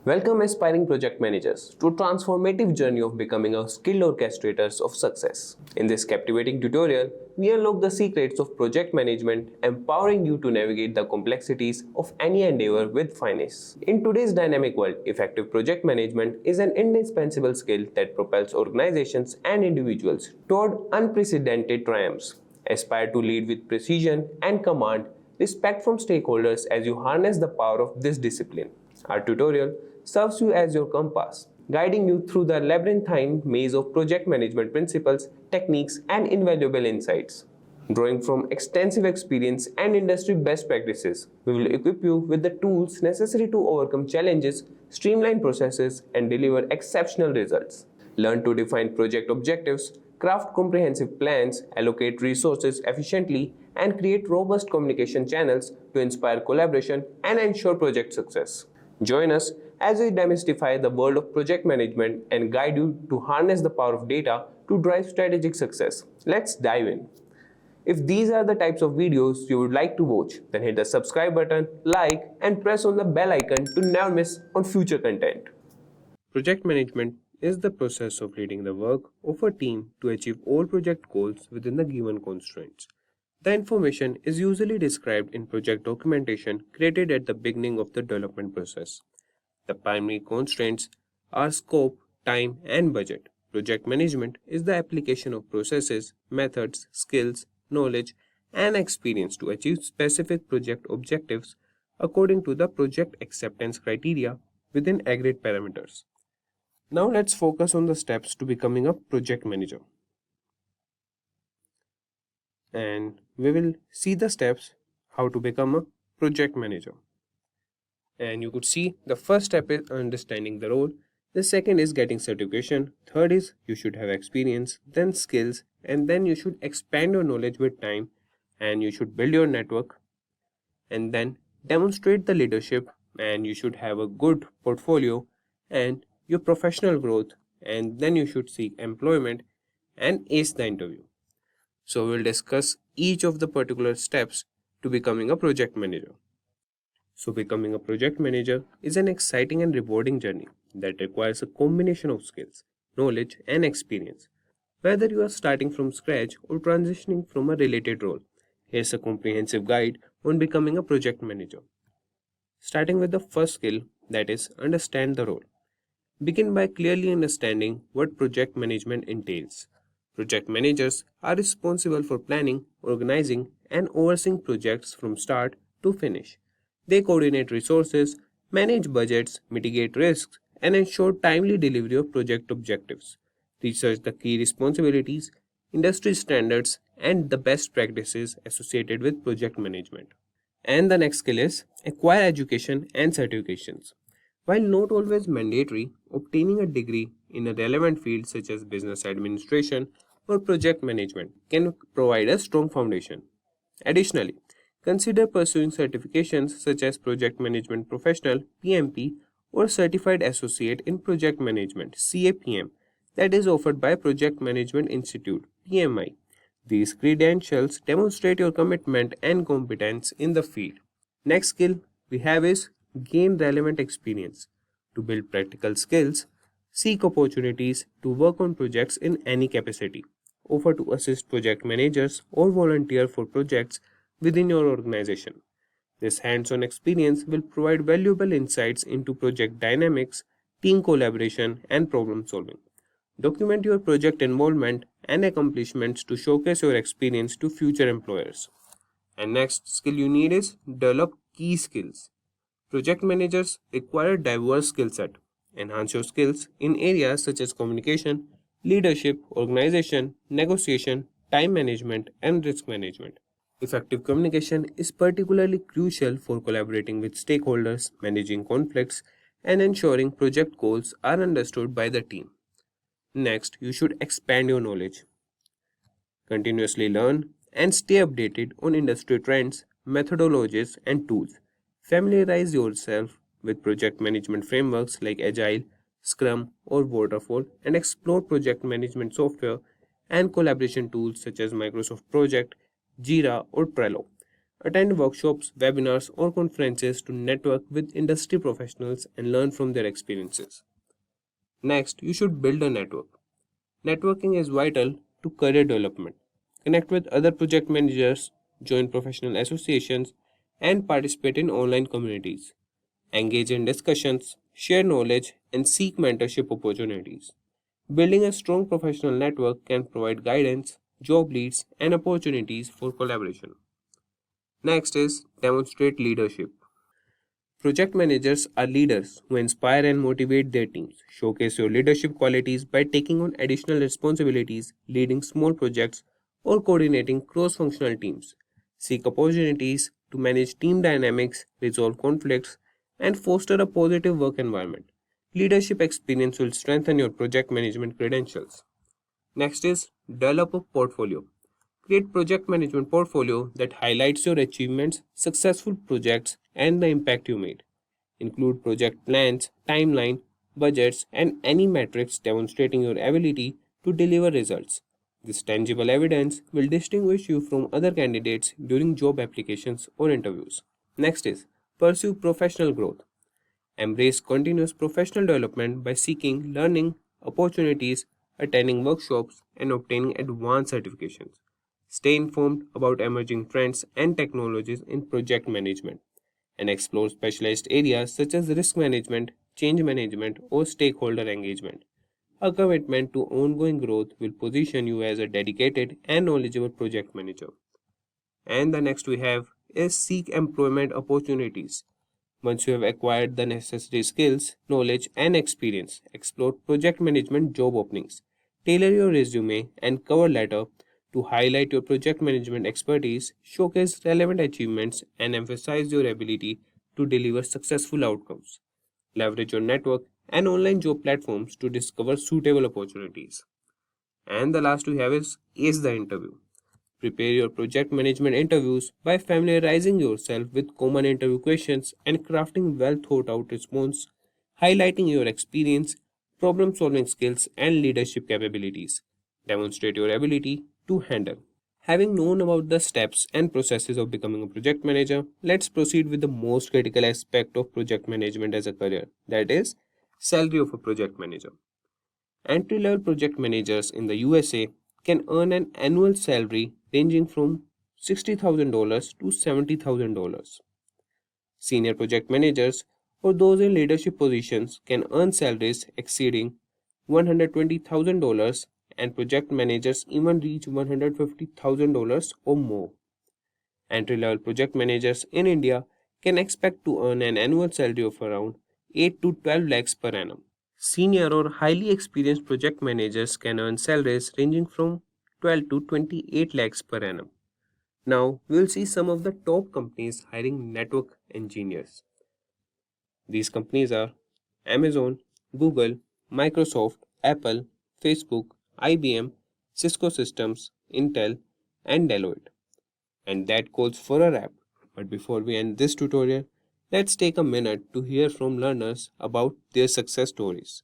Welcome aspiring project managers to a transformative journey of becoming a skilled orchestrators of success. In this captivating tutorial, we unlock the secrets of project management, empowering you to navigate the complexities of any endeavor with finesse. In today's dynamic world, effective project management is an indispensable skill that propels organizations and individuals toward unprecedented triumphs. Aspire to lead with precision and command respect from stakeholders as you harness the power of this discipline. Our tutorial serves you as your compass, guiding you through the labyrinthine maze of project management principles, techniques, and invaluable insights. Drawing from extensive experience and industry best practices, we will equip you with the tools necessary to overcome challenges, streamline processes, and deliver exceptional results. Learn to define project objectives, craft comprehensive plans, allocate resources efficiently, and create robust communication channels to inspire collaboration and ensure project success. Join us as we demystify the world of project management and guide you to harness the power of data to drive strategic success. Let's dive in. If these are the types of videos you would like to watch, then hit the subscribe button, like, and press on the bell icon to never miss on future content. Project management is the process of leading the work of a team to achieve all project goals within the given constraints. The information is usually described in project documentation created at the beginning of the development process. The primary constraints are scope, time, and budget. Project management is the application of processes, methods, skills, knowledge, and experience to achieve specific project objectives according to the project acceptance criteria within agreed parameters. Now let's focus on the steps to becoming a project manager. And we will see the steps how to become a project manager. And you could see the first step is understanding the role, the second is getting certification, third is you should have experience, then skills, and then you should expand your knowledge with time, and you should build your network, and then demonstrate the leadership, and you should have a good portfolio and your professional growth, and then you should seek employment and ace the interview. So we'll discuss each of the particular steps to becoming a project manager. So becoming a project manager is an exciting and rewarding journey that requires a combination of skills, knowledge, and experience. Whether you are starting from scratch or transitioning from a related role, here's a comprehensive guide on becoming a project manager. Starting with the first skill, that is, understand the role. Begin by clearly understanding what project management entails. Project managers are responsible for planning, organizing, and overseeing projects from start to finish. They coordinate resources, manage budgets, mitigate risks, and ensure timely delivery of project objectives. Research the key responsibilities, industry standards, and the best practices associated with project management. And the next skill is acquire education and certifications. While not always mandatory, obtaining a degree in a relevant field such as business administration or project management can provide a strong foundation. Additionally, consider pursuing certifications such as Project Management Professional (PMP) or Certified Associate in Project Management (CAPM) that is offered by Project Management Institute (PMI). These credentials demonstrate your commitment and competence in the field. Next skill we have is gain relevant experience. To build practical skills, seek opportunities to work on projects in any capacity. Offer to assist project managers or volunteer for projects within your organization. This hands-on experience will provide valuable insights into project dynamics, team collaboration, and problem solving. Document your project involvement and accomplishments to showcase your experience to future employers. And next skill you need is develop key skills. Project managers require a diverse skill set. Enhance your skills in areas such as communication, leadership, organization, negotiation, time management, and risk management. Effective communication is particularly crucial for collaborating with stakeholders, managing conflicts, and ensuring project goals are understood by the team. Next, you should expand your knowledge. Continuously learn and stay updated on industry trends, methodologies, and tools. Familiarize yourself with project management frameworks like Agile, Scrum, or Waterfall, and explore project management software and collaboration tools such as Microsoft Project, Jira, or Trello. Attend workshops, webinars, or conferences to network with industry professionals and learn from their experiences. Next, you should build a network. Networking is vital to career development. Connect with other project managers, join professional associations, and participate in online communities. Engage in discussions, share knowledge, and seek mentorship opportunities. Building a strong professional network can provide guidance, job leads, and opportunities for collaboration. Next is demonstrate leadership. Project managers are leaders who inspire and motivate their teams. Showcase your leadership qualities by taking on additional responsibilities, leading small projects, or coordinating cross functional teams. Seek opportunities to manage team dynamics, resolve conflicts, and foster a positive work environment. Leadership experience will strengthen your project management credentials. Next is develop a portfolio. Create project management portfolio that highlights your achievements, successful projects, and the impact you made. Include project plans, timeline, budgets, and any metrics demonstrating your ability to deliver results. This tangible evidence will distinguish you from other candidates during job applications or interviews. Next is pursue professional growth. Embrace continuous professional development by seeking learning opportunities, attending workshops, and obtaining advanced certifications. Stay informed about emerging trends and technologies in project management and explore specialized areas such as risk management, change management, or stakeholder engagement. A commitment to ongoing growth will position you as a dedicated and knowledgeable project manager. And the next we have is seek employment opportunities. Once you have acquired the necessary skills, knowledge, and experience, explore project management job openings. Tailor your resume and cover letter to highlight your project management expertise, showcase relevant achievements, and emphasize your ability to deliver successful outcomes. Leverage your network and online job platforms to discover suitable opportunities. And the last we have is ace the interview. Prepare your project management interviews by familiarizing yourself with common interview questions and crafting well thought out response, highlighting your experience, problem solving skills, and leadership capabilities. Demonstrate your ability to handle. Having known about the steps and processes of becoming a project manager, let's proceed with the most critical aspect of project management as a career, that is, salary of a project manager. Entry level project managers in the USA can earn an annual salary ranging from $60,000 to $70,000. Senior project managers or those in leadership positions can earn salaries exceeding $120,000, and project managers even reach $150,000 or more. Entry-level project managers in India can expect to earn an annual salary of around 8 to 12 lakhs per annum. Senior or highly experienced project managers can earn salaries ranging from 12 to 28 lakhs per annum. Now, we will see some of the top companies hiring network engineers. These companies are Amazon, Google, Microsoft, Apple, Facebook, IBM, Cisco Systems, Intel, and Deloitte. And that goes for a wrap. But before we end this tutorial, let's take a minute to hear from learners about their success stories.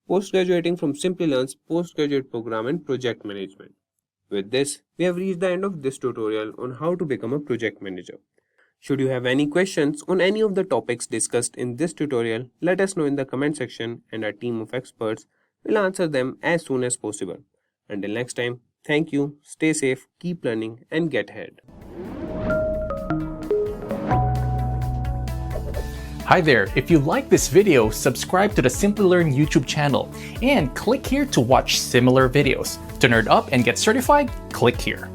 Post-graduating from Simplilearn's postgraduate program in project management. With this, we have reached the end of this tutorial on how to become a project manager. Should you have any questions on any of the topics discussed in this tutorial, let us know in the comment section and our team of experts will answer them as soon as possible. Until next time, thank you, stay safe, keep learning, and get ahead. Hi there, if you like this video, subscribe to the Simplilearn YouTube channel and click here to watch similar videos. To nerd up and get certified, click here.